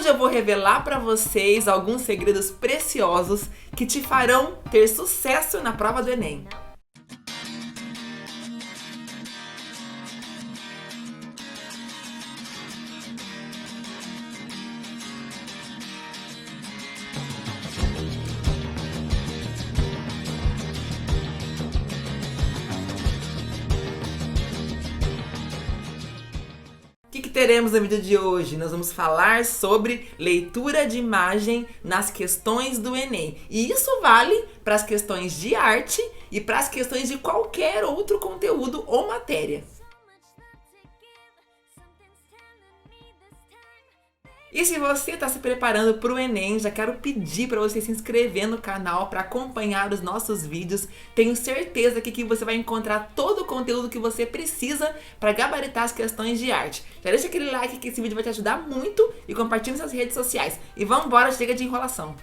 eu vou revelar para vocês alguns segredos preciosos que te farão ter sucesso na prova do Enem. O que teremos no vídeo de hoje? Nós vamos falar sobre leitura de imagem nas questões do Enem. E isso vale para as questões de arte e para as questões de qualquer outro conteúdo ou matéria. E se você está se preparando para o Enem, já quero pedir para você se inscrever no canal para acompanhar os nossos vídeos. Tenho certeza que aqui você vai encontrar todo o conteúdo que você precisa para gabaritar as questões de arte. Já deixa aquele like que esse vídeo vai te ajudar muito e compartilhe nas redes sociais. E vamos embora, chega de enrolação.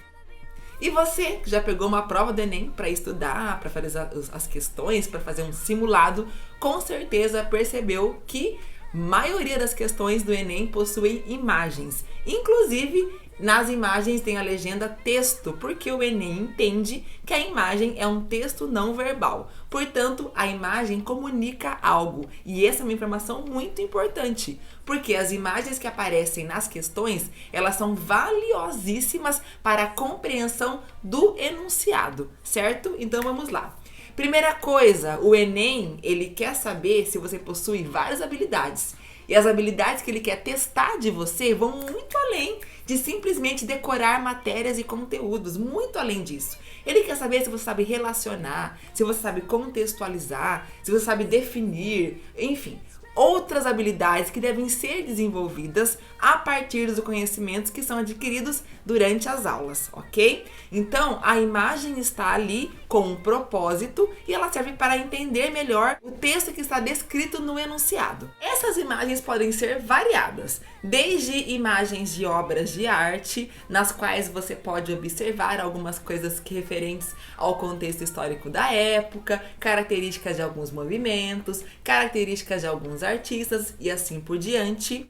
E você que já pegou uma prova do Enem para estudar, para fazer as questões, para fazer um simulado, com certeza percebeu que a maioria das questões do Enem possuem imagens. Inclusive, nas imagens tem a legenda texto, porque o Enem entende que a imagem é um texto não verbal. Portanto, a imagem comunica algo. E essa é uma informação muito importante, porque as imagens que aparecem nas questões, elas são valiosíssimas para a compreensão do enunciado, certo? Então vamos lá. Primeira coisa, o Enem, ele quer saber se você possui várias habilidades. E as habilidades que ele quer testar de você vão muito além de simplesmente decorar matérias e conteúdos, muito além disso. Ele quer saber se você sabe relacionar, se você sabe contextualizar, se você sabe definir, enfim, outras habilidades que devem ser desenvolvidas a partir dos conhecimentos que são adquiridos durante as aulas, ok? Então, a imagem está ali com um propósito e ela serve para entender melhor o texto que está descrito no enunciado. Essas imagens podem ser variadas, desde imagens de obras de arte, nas quais você pode observar algumas coisas referentes ao contexto histórico da época, características de alguns movimentos, características de alguns artistas e assim por diante.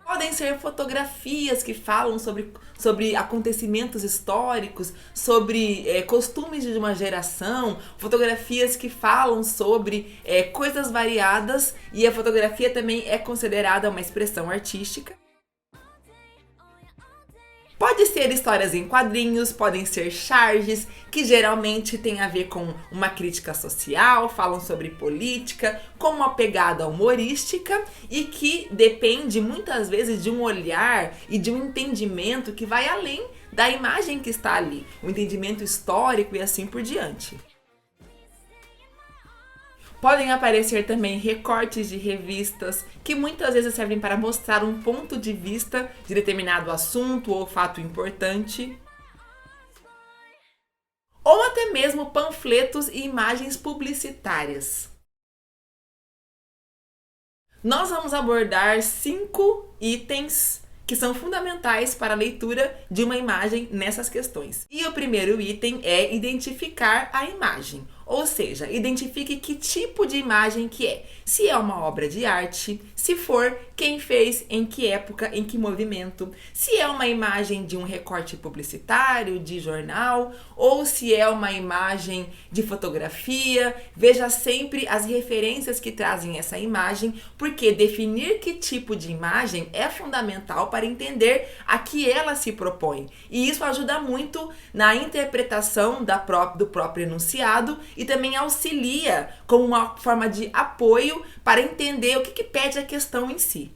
Podem ser fotografias que falam sobre acontecimentos históricos, sobre costumes de uma geração, fotografias que falam sobre coisas variadas, e a fotografia também é considerada uma expressão artística. Pode ser histórias em quadrinhos, podem ser charges, que geralmente tem a ver com uma crítica social, falam sobre política, com uma pegada humorística e que depende muitas vezes de um olhar e de um entendimento que vai além da imagem que está ali, um entendimento histórico e assim por diante. Podem aparecer também recortes de revistas que muitas vezes servem para mostrar um ponto de vista de determinado assunto ou fato importante. Ou até mesmo panfletos e imagens publicitárias. Nós vamos abordar 5 itens que são fundamentais para a leitura de uma imagem nessas questões. E o primeiro item é identificar a imagem. Ou seja, identifique que tipo de imagem que é. Se é uma obra de arte, se for, quem fez, em que época, em que movimento. Se é uma imagem de um recorte publicitário, de jornal, ou se é uma imagem de fotografia. Veja sempre as referências que trazem essa imagem, porque definir que tipo de imagem é fundamental para entender a que ela se propõe. E isso ajuda muito na interpretação do próprio enunciado e também auxilia como uma forma de apoio para entender o que pede a questão em si.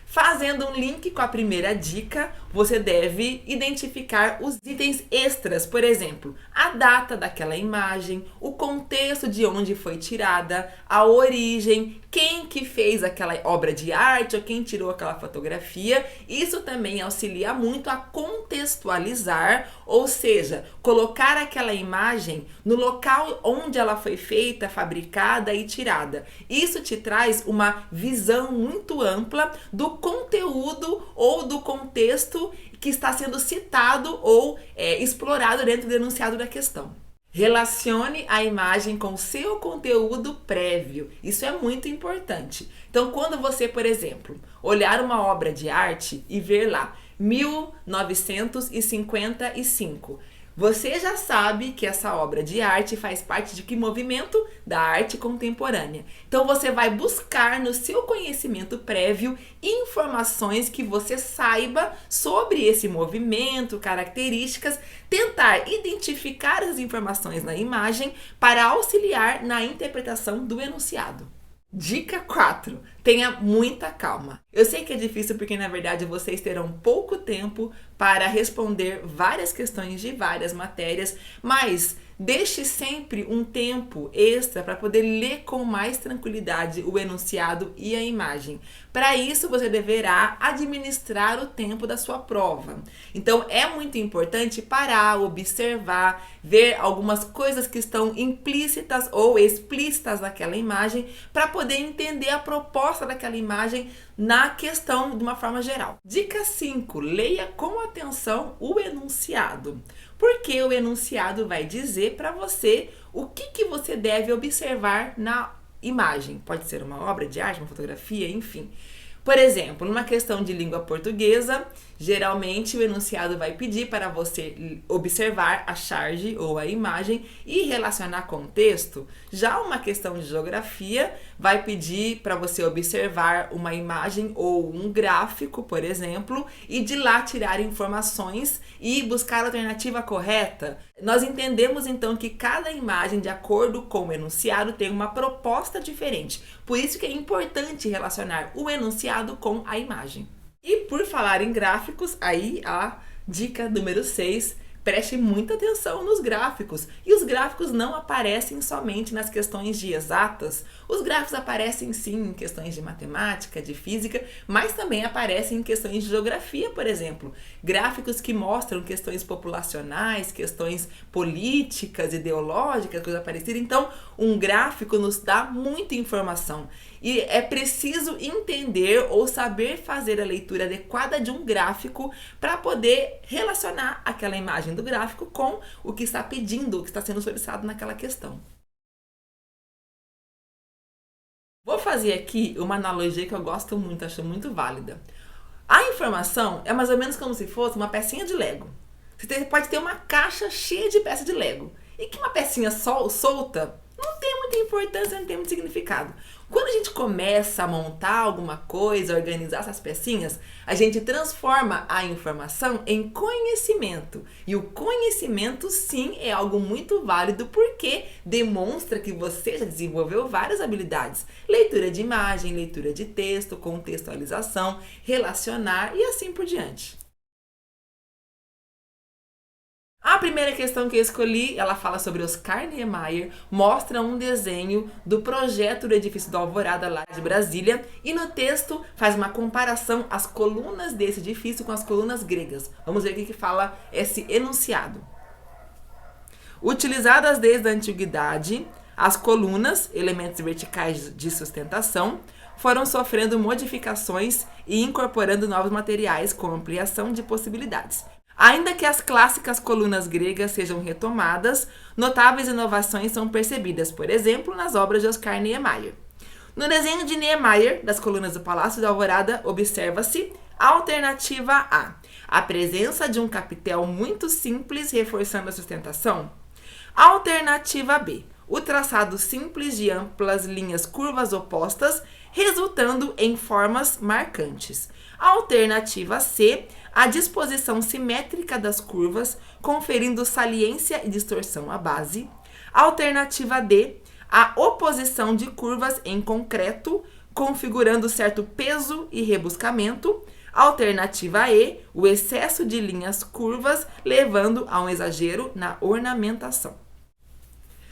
Fazendo um link com a primeira dica, você deve identificar os itens extras, por exemplo, a data daquela imagem, o contexto de onde foi tirada, a origem, quem que fez aquela obra de arte ou quem tirou aquela fotografia. Isso também auxilia muito a contextualizar, ou seja, colocar aquela imagem no local onde ela foi feita, fabricada e tirada. Isso te traz uma visão muito ampla do conteúdo ou do contexto que está sendo citado ou explorado dentro do enunciado da questão. Relacione a imagem com o seu conteúdo prévio. Isso é muito importante. Então, quando você, por exemplo, olhar uma obra de arte e ver lá 1955, você já sabe que essa obra de arte faz parte de que movimento? Da arte contemporânea. Então você vai buscar no seu conhecimento prévio informações que você saiba sobre esse movimento, características, tentar identificar as informações na imagem para auxiliar na interpretação do enunciado. Dica 4. Tenha muita calma. Eu sei que é difícil porque, na verdade, vocês terão pouco tempo para responder várias questões de várias matérias, mas deixe sempre um tempo extra para poder ler com mais tranquilidade o enunciado e a imagem. Para isso, você deverá administrar o tempo da sua prova. Então, é muito importante parar, observar, ver algumas coisas que estão implícitas ou explícitas naquela imagem para poder entender a proposta daquela imagem na questão de uma forma geral. Dica 5. Leia com atenção o enunciado. Porque o enunciado vai dizer para você o que você deve observar na imagem. Pode ser uma obra de arte, uma fotografia, enfim. Por exemplo, numa questão de língua portuguesa, geralmente o enunciado vai pedir para você observar a charge ou a imagem e relacionar com o texto. Já uma questão de geografia vai pedir para você observar uma imagem ou um gráfico, por exemplo, e de lá tirar informações e buscar a alternativa correta. Nós entendemos então que cada imagem, de acordo com o enunciado, tem uma proposta diferente. Por isso que é importante relacionar o enunciado com a imagem. E por falar em gráficos, aí a dica número 6, preste muita atenção nos gráficos. E os gráficos não aparecem somente nas questões de exatas. Os gráficos aparecem sim em questões de matemática, de física, mas também aparecem em questões de geografia, por exemplo. Gráficos que mostram questões populacionais, questões políticas, ideológicas, coisa parecida. Então, um gráfico nos dá muita informação. E é preciso entender ou saber fazer a leitura adequada de um gráfico para poder relacionar aquela imagem do gráfico com o que está pedindo, o que está sendo solicitado naquela questão. Vou fazer aqui uma analogia que eu gosto muito, acho muito válida. A informação é mais ou menos como se fosse uma pecinha de Lego. Você pode ter uma caixa cheia de peças de Lego. E que uma pecinha solta não tem muita importância, não tem muito significado. Quando a gente começa a montar alguma coisa, organizar essas pecinhas, a gente transforma a informação em conhecimento. E o conhecimento, sim, é algo muito válido porque demonstra que você já desenvolveu várias habilidades. Leitura de imagem, leitura de texto, contextualização, relacionar e assim por diante. A primeira questão que eu escolhi, ela fala sobre Oscar Niemeyer, mostra um desenho do projeto do edifício do Alvorada lá de Brasília e no texto faz uma comparação às colunas desse edifício com as colunas gregas. Vamos ver o que fala esse enunciado. Utilizadas desde a antiguidade, as colunas, elementos verticais de sustentação, foram sofrendo modificações e incorporando novos materiais com ampliação de possibilidades. Ainda que as clássicas colunas gregas sejam retomadas, notáveis inovações são percebidas, por exemplo, nas obras de Oscar Niemeyer. No desenho de Niemeyer, das colunas do Palácio da Alvorada, observa-se a alternativa A presença de um capitel muito simples reforçando a sustentação. Alternativa B, o traçado simples de amplas linhas curvas opostas, resultando em formas marcantes. Alternativa C, a disposição simétrica das curvas, conferindo saliência e distorção à base. Alternativa D, a oposição de curvas em concreto, configurando certo peso e rebuscamento. Alternativa E, o excesso de linhas curvas, levando a um exagero na ornamentação.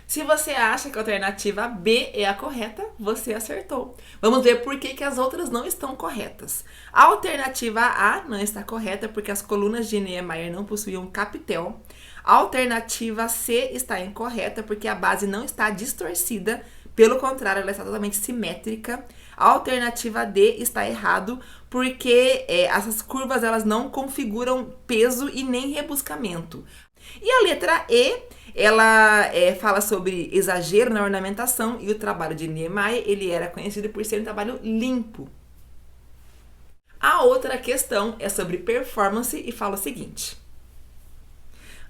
Se você acha que a alternativa B é a correta, você acertou. Vamos ver por que as outras não estão corretas. A alternativa A não está correta porque as colunas de Niemeyer não possuíam capitel. A alternativa C está incorreta porque a base não está distorcida. Pelo contrário, ela está totalmente simétrica. A alternativa D está errado porque essas curvas elas não configuram peso e nem rebuscamento. E a letra E, ela fala sobre exagero na ornamentação, e o trabalho de Niemeyer, ele era conhecido por ser um trabalho limpo. A outra questão é sobre performance e fala o seguinte: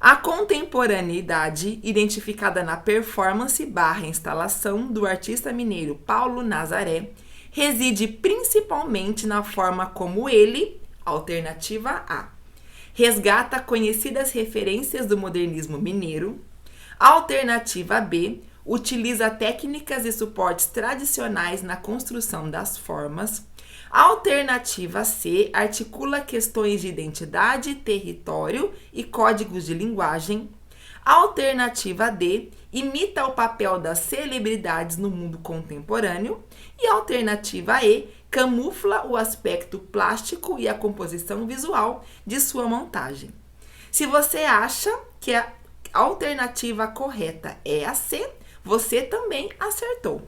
a contemporaneidade identificada na performance / instalação do artista mineiro Paulo Nazaré reside principalmente na forma como ele, alternativa A, resgata conhecidas referências do modernismo mineiro, alternativa B, utiliza técnicas e suportes tradicionais na construção das formas, alternativa C, articula questões de identidade, território e códigos de linguagem, alternativa D, imita o papel das celebridades no mundo contemporâneo, e alternativa E, camufla o aspecto plástico e a composição visual de sua montagem. Se você acha que a alternativa correta é a C, você também acertou.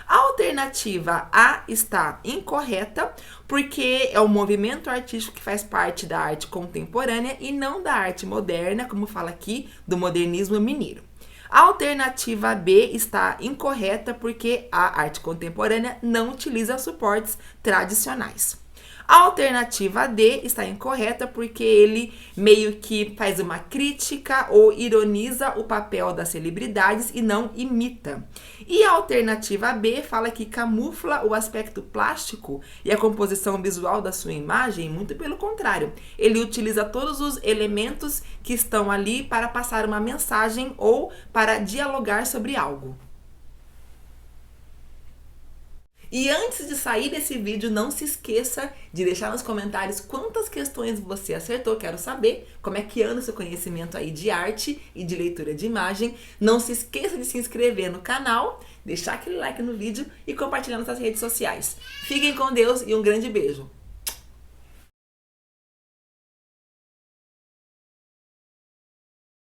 A alternativa A está incorreta, porque é um movimento artístico que faz parte da arte contemporânea e não da arte moderna, como fala aqui, do modernismo mineiro. A alternativa B está incorreta, porque a arte contemporânea não utiliza suportes tradicionais. A alternativa D está incorreta, porque ele meio que faz uma crítica ou ironiza o papel das celebridades e não imita. E a alternativa B fala que camufla o aspecto plástico e a composição visual da sua imagem, muito pelo contrário. Ele utiliza todos os elementos que estão ali para passar uma mensagem ou para dialogar sobre algo. E antes de sair desse vídeo, não se esqueça de deixar nos comentários quantas questões você acertou. Quero saber como é que anda o seu conhecimento aí de arte e de leitura de imagem. Não se esqueça de se inscrever no canal, deixar aquele like no vídeo e compartilhar nas suas redes sociais. Fiquem com Deus e um grande beijo.